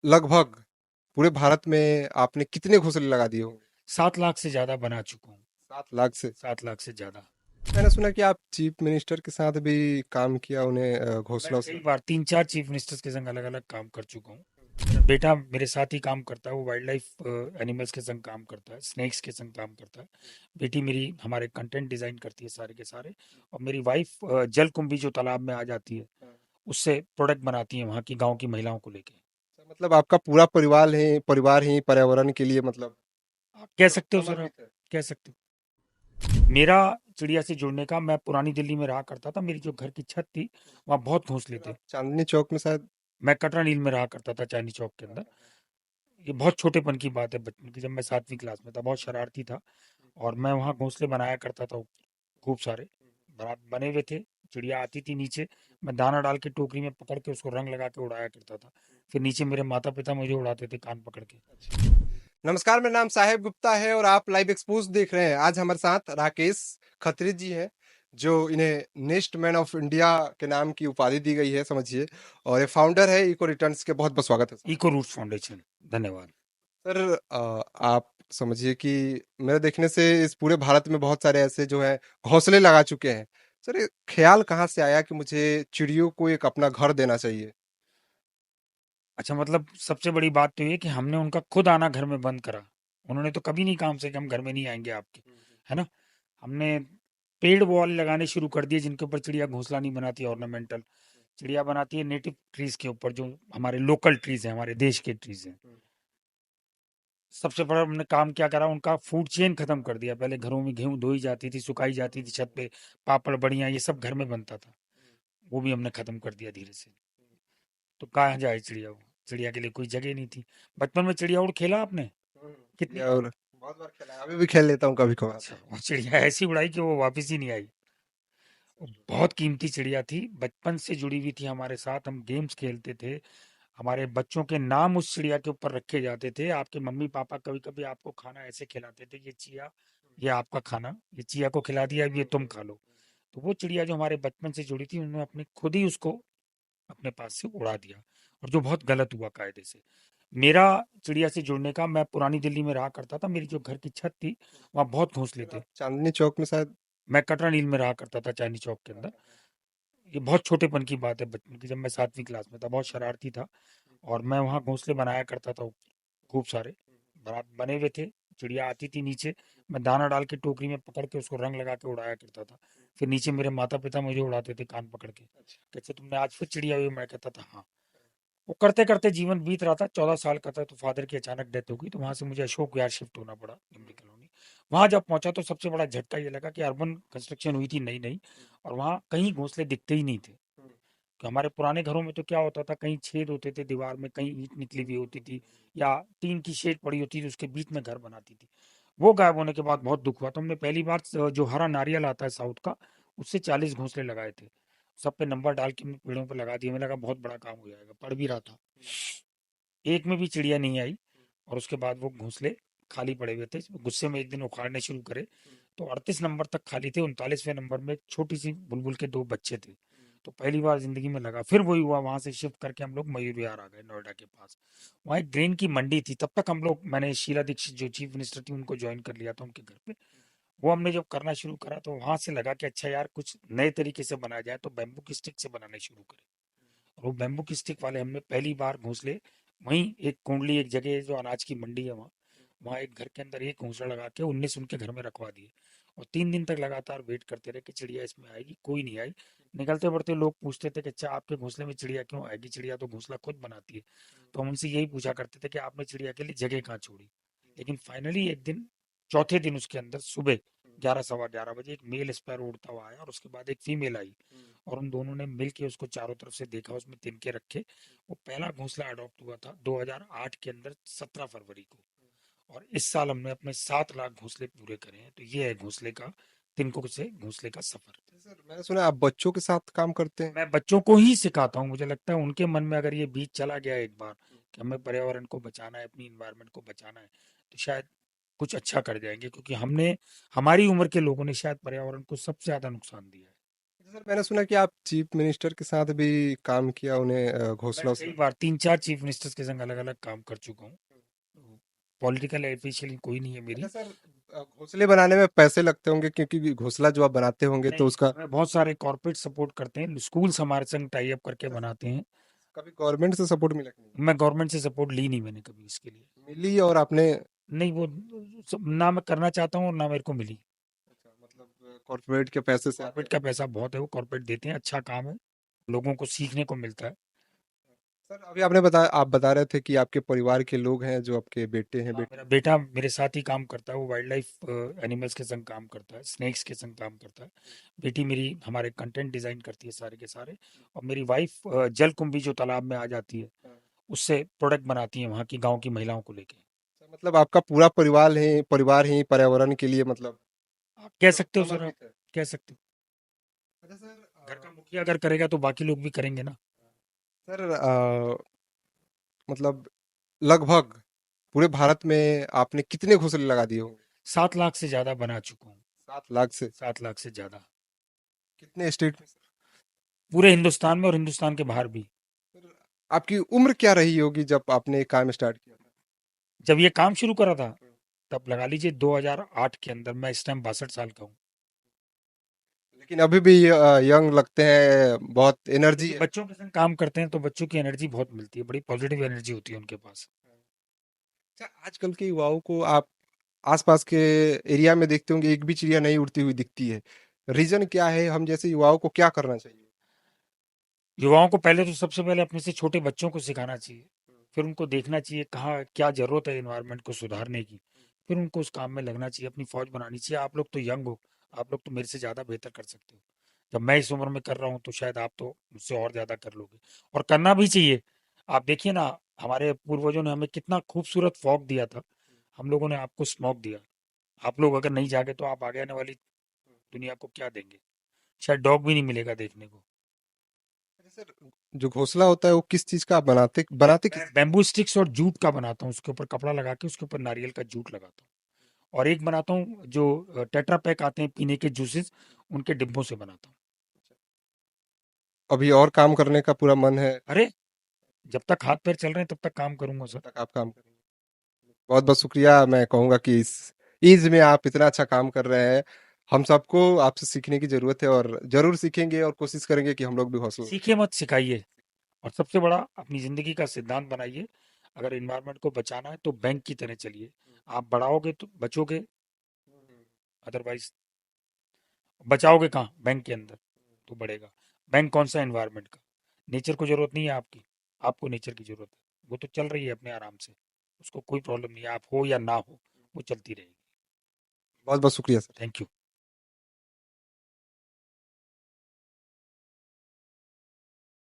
लगभग पूरे भारत में आपने कितने घोंसले लगा दिए होंगे? 7 लाख से ज्यादा बना चुका हूँ। 7 लाख से। 7 लाख से ज्यादा। मैंने सुना कि आप चीफ मिनिस्टर के साथ भी काम किया, उन्हें मैं घोंसलों से। कई बार 3-4 चीफ मिनिस्टर्स के संग अलग अलग काम कर चुका हूँ। मेरा बेटा मेरे साथ ही काम करता है, वो वाइल्ड लाइफ एनिमल्स के संग काम करता है, स्नेक्स के संग काम करता है। बेटी मेरी हमारे कंटेंट डिजाइन करती है सारे के सारे। और मेरी वाइफ जल कुंभी जो तालाब में आ जाती है, हाँ। उससे प्रोडक्ट बनाती है वहाँ की गांव की महिलाओं को लेके। मतलब आपका पूरा परिवार ही पर्यावरण के लिए मतलब आप कह सकते हो सर, आप समर्पित है। कह सकते हो। मेरा चिड़िया से जुड़ने का, मैं पुरानी दिल्ली में रहा करता था, मेरी जो घर की छत थी वहाँ बहुत घोंसले फिर थे। आप चांदनी चौक में शायद। मैं कटरा नील में रहा करता था, चांदनी चौक के अंदर। ये बहुत छोटेपन की बात है, बचपन की, जब मैं 7वीं क्लास में था, बहुत शरारती था। और मैं वहाँ घोंसले बनाया करता था खूब सारे। बने हुए थे। चिड़िया आती थी नीचे, मैं दाना डाल के टोकरी में पकड़ के उसको रंग लगा के उड़ाया करता था। फिर नीचे मेरे माता पिता मुझे उड़ाते थे कान पकड़ के। नमस्कार, मेरा नाम साहेब गुप्ता है और आप लाइव एक्सपोज देख रहे हैं। आज हमारे साथ राकेश खत्री जी हैं, जो इन्हें नेक्स्ट मैन ऑफ इंडिया के नाम की उपाधि दी गई है, समझिए। और ये फाउंडर है इको रिटर्न्स के। बहुत बहुत स्वागत है सर। Eco roots foundation. धन्यवाद। सर, आप समझिए कि मेरे देखने से इस पूरे भारत में बहुत सारे ऐसे जो है घोंसले लगा चुके हैं। सर, ये ख्याल कहाँ से आया कि मुझे चिड़ियों को एक अपना घर देना चाहिए? अच्छा, मतलब सबसे बड़ी बात तो ये कि हमने उनका खुद आना घर में बंद करा। उन्होंने तो कभी नहीं काम से कि हम घर में नहीं आएंगे आपके, है ना। हमने पेड़ वॉल लगाने शुरू कर दिए जिनके ऊपर चिड़िया घोंसला नहीं बनाती, ऑर्नामेंटल। चिड़िया बनाती है नेटिव ट्रीज के ऊपर, जो हमारे लोकल ट्रीज हैं, हमारे देश के ट्रीज हैं। सबसे बड़ा हमने काम क्या करा, उनका फूड चेन खत्म कर दिया। पहले घरों में गेहूं धोई जाती थी, सुखाई जाती थी छत पे, पापड़ बढ़िया ये सब घर में बनता था। वो भी हमने खत्म कर दिया धीरे से। तो कहाँ जाए चिड़िया, वो चिड़िया के लिए कोई जगह नहीं थी। बचपन में चिड़िया उड़ खेला आपने? कितनी चिड़िया बार? और बहुत बार खेला है, अभी भी खेल लेता हूँ कभी कभार। अच्छा, वो चिड़िया ऐसी उड़ाई कि वो वापस ही नहीं आई। वो बहुत कीमती चिड़िया थी, बचपन से जुड़ी हुई थी हमारे साथ। हम गेम्स खेलते थे, हमारे बच्चों के नाम उस चिड़िया के ऊपर रखे जाते थे। आपके मम्मी पापा कभी कभी आपको खाना ऐसे खिलाते थे, ये चिया, ये आपका खाना, ये चिया को खिला दिया, अब ये तुम खा लो। तो वो चिड़िया जो हमारे बचपन से जुड़ी थी, उन्होंने अपने खुद ही उसको अपने पास से उड़ा दिया, और जो बहुत गलत हुआ कायदे से। मेरा चिड़िया से जुड़ने का, मैं पुरानी दिल्ली में रहा करता था, मेरी जो घर की छत थी वहाँ बहुत घोंसले फिर थे। आप चांदनी चौक में शायद। मैं कटरा नील में रहा करता था, चांदनी चौक के अंदर। ये बहुत छोटेपन की बात है, बचपन की, जब मैं 7वीं क्लास में था, बहुत शरारती था। और मैं वहाँ घोंसले बनाया करता था खूब सारे। बने हुए थे। चिड़िया आती थी नीचे, मैं दाना डाल के टोकरी में पकड़ के उसको रंग लगा के उड़ाया करता था। फिर नीचे मेरे माता पिता मुझे उड़ाते थे कान पकड़ के, कहते तुमने आज फिर चिड़िया हुई? मैं कहता था हाँ। वो करते करते जीवन बीत रहा था, 14 साल का था तो फादर की अचानक डेथ हो गई, तो वहां से मुझे अशोक विहार शिफ्ट होना पड़ा, निमरी कॉलोनी। वहां जब पहुंचा तो सबसे बड़ा झटका ये लगा कि अर्बन कंस्ट्रक्शन हुई थी नई नई, और वहां कहीं घोंसले दिखते ही नहीं थे। कि हमारे पुराने घरों में तो क्या होता था, कहीं छेद होते थे दीवार में, कहीं ईंट निकली हुई होती थी, या टीन की शेड पड़ी होती थी, उसके बीच में घर बनाती थी। वो गायब होने के बाद बहुत दुख हुआ। तो हमने पहली बार जो हरा नारियल आता है साउथ का, उससे 40 घोंसले लगाए थे। सब पे नंबर डाल के हमने पेड़ों पे लगा दिए। हमें लगा बहुत बड़ा काम हो जाएगा, पड़ भी रहा था। एक में भी चिड़िया नहीं आई। और उसके बाद वो घोंसले खाली पड़े हुए थे। गुस्से में एक दिन उखाड़ने शुरू करे, तो 38 नंबर तक खाली थे। 39वें नंबर में एक छोटी सी बुलबुल के दो बच्चे थे। तो पहली बार जिंदगी में लगा। फिर वही हुआ, वहां से शिफ्ट करके हम लोग मयूर विहार आ गए, नोएडा के पास। वहाँ एक ग्रेन की मंडी थी। तब तक हम लोग, मैंने शीला दीक्षित जो चीफ मिनिस्टर थी उनको ज्वाइन कर लिया था उनके घर पे। वो हमने जब करना शुरू करा तो वहां से लगा कि अच्छा यार, कुछ नए तरीके से बनाया जाए, तो बैम्बू की स्टिक से बनाने शुरू करें। और वो बैम्बू की स्टिक वाले हमने पहली बार घोंसले, वहीं एक कुंडली, एक जगह है जो अनाज की मंडी है वहाँ, वहाँ एक घर के अंदर एक घोंसला लगा के 19 उनके घर में रखवा दिए। और 3 दिन तक लगातार वेट करते रहे कि चिड़िया इसमें आएगी, कोई नहीं आई। निकलते बढ़ते लोग पूछते थे कि अच्छा, आपके घोंसले में चिड़िया क्यों आएगी, चिड़िया तो घोंसला खुद बनाती है। तो हम उनसे यही पूछा करते थे कि आपने चिड़िया के लिए जगह कहाँ छोड़ी। लेकिन फाइनली एक दिन, चौथे दिन, उसके अंदर सुबह 11 सवा 11 बजे एक मेल स्पैरो उड़ता हुआ आया, और उसके बाद एक फीमेल आई। और उन दोनों ने मिल के उसको चारों तरफ से देखा, उसमें तिनके रखे। वो पहला घोंसला अडॉप्ट हुआ था 2008 के अंदर, 17 फरवरी को। और इस साल हमने अपने 7 लाख घोंसले पूरे करे हैं। तो ये है घोंसले का, तिनकों से घोंसले का सफर। सर, मैंने सुना आप बच्चों के साथ काम करते हैं। मैं बच्चों को ही सिखाता हूँ। मुझे लगता है उनके मन में अगर ये बीज चला गया एक बार कि हमें पर्यावरण को बचाना है, अपनी इन्वायरमेंट को बचाना है, तो शायद कुछ अच्छा कर जाएंगे। क्योंकि हमने, हमारी उम्र के लोगों ने शायद पर्यावरण को सबसे ज्यादा नुकसान दिया है। अच्छा सर, मैंने सुना कि आप चीफ मिनिस्टर के साथ भी काम किया, उन्हें मैं घोंसला कई से। बार 3-4 चीफ मिनिस्टर्स के संग अलग-अलग काम कर चुका हूँ। पॉलिटिकल एफिशिएंसी कोई नहीं है अच्छा मेरी। सर, घोंसले बनाने में पैसे लगते होंगे, क्योंकि घोंसला जो आप बनाते होंगे तो नहीं, उसका हमें बहुत सारे कॉर्पोरेट सपोर्ट करते हैं, स्कूल्स हमारे संग टाई अप करके बनाते हैं। कभी गवर्नमेंट से सपोर्ट मिला कि नहीं? मैं गवर्नमेंट से सपोर्ट ली नहीं मैंने कभी इसके लिए। मिली और आपने। नहीं वो ना मैं करना चाहता हूँ और ना मेरे को मिली। अच्छा, मतलब कॉर्पोरेट के पैसे से कॉर्पोरेट आपने। का पैसा बहुत है, वो कॉर्पोरेट देते हैं, अच्छा काम है, लोगों को सीखने को मिलता है। सर, अभी आपने बताया, आप बता रहे थे कि आपके परिवार के लोग हैं, जो आपके बेटे हैं, हाँ, बेटी। मेरा बेटा मेरे साथ ही काम करता है, वो वाइल्ड लाइफ एनिमल्स के संग काम करता है, स्नेक्स के संग काम करता है। बेटी मेरी हमारे कंटेंट डिजाइन करती है सारे के सारे। और मेरी वाइफ जल कुंभी जो तालाब में आ जाती है, हाँ। उससे प्रोडक्ट बनाती है वहाँ की गांव की महिलाओं को लेके। मतलब आपका पूरा परिवार ही पर्यावरण के लिए, मतलब आप कह सकते हो सर, आप समर्पित है। कह सकते हो। अच्छा सर, घर का मुखिया अगर करेगा तो बाकी लोग भी करेंगे ना। सर मतलब लगभग पूरे भारत में आपने कितने घोंसले लगा दिए होंगे? 7 लाख से ज्यादा बना चुका हूँ। 7 लाख से? 7 लाख से ज्यादा। कितने स्टेट में सर? पूरे हिंदुस्तान में और हिंदुस्तान के बाहर भी। सर, आपकी उम्र क्या रही होगी जब आपने ये काम स्टार्ट किया था? जब ये काम शुरू करा था, तब लगा लीजिए 2008 के अंदर। मैं इस टाइम 62 साल का हूँ। लेकिन अभी भी यंग लगते हैं, बहुत एनर्जी क्योंकि है। बच्चों के संग काम करते हैं तो बच्चों की एनर्जी बहुत मिलती है, बड़ी पॉजिटिव एनर्जी होती है उनके पास। अच्छा, आजकल के युवाओं को आप आसपास के एरिया में देखते होंगे, एक भी चिड़िया नहीं उड़ती हुई दिखती है। रीजन क्या है? हम जैसे युवाओं को क्या करना चाहिए? युवाओं को पहले तो सबसे पहले अपने से छोटे बच्चों को सिखाना चाहिए। फिर उनको देखना चाहिए कहाँ क्या जरूरत है इन्वायरमेंट को सुधारने की। फिर उनको उस काम में लगना चाहिए, अपनी फौज बनानी चाहिए। आप लोग तो यंग हो, आप लोग तो मेरे से ज़्यादा बेहतर कर सकते हो। जब मैं इस उम्र में कर रहा हूँ तो शायद आप तो मुझसे और ज़्यादा कर लोगे। और करना भी चाहिए। आप देखिए ना, हमारे पूर्वजों ने हमें कितना खूबसूरत फॉग दिया था, हम लोगों ने आपको स्मॉग दिया। आप लोग अगर नहीं जागे तो आप आगे आने वाली दुनिया को क्या देंगे? शायद डॉग भी नहीं मिलेगा देखने को। अच्छा सर, जो घोंसला होता है वो किस चीज का आप बनाते बनाते मैं किस? बैम्बू स्टिक्स और जूट का बनाता हूँ, उसके ऊपर कपड़ा लगा के उसके ऊपर नारियल का जूट लगाता हूँ। और एक बनाता हूँ जो टेट्रा पैक आते हैं पीने के जूसेस, उनके डिब्बों से बनाता हूँ। अभी और काम करने का पूरा मन है? अरे, जब तक हाथ पैर चल रहे हैं तब तक काम करूंगा तब सर। तक आप काम करेंगे? बहुत बहुत शुक्रिया। मैं कहूंगा कि इस एज में आप इतना अच्छा काम कर रहे हैं। हम सबको आपसे सीखने की जरूरत है, और जरूर सीखेंगे और कोशिश करेंगे कि हम लोग भी हौसला। सीखिए मत सिखाइए। और सबसे बड़ा, अपनी जिंदगी का सिद्धांत बनाइए, अगर इन्वायरमेंट को बचाना है तो बैंक की तरह चलिए। आप बढ़ाओगे तो बचोगे, अदरवाइज बचाओगे कहाँ? बैंक के अंदर तो बढ़ेगा। बैंक कौन सा? एनवायरनमेंट का। नेचर को जरूरत नहीं है आपकी, आपको नेचर की जरूरत है। वो तो चल रही है अपने आराम से, उसको कोई प्रॉब्लम नहीं है, आप हो या ना हो, वो चलती रहेगी। बहुत बहुत शुक्रिया सर। Thank you.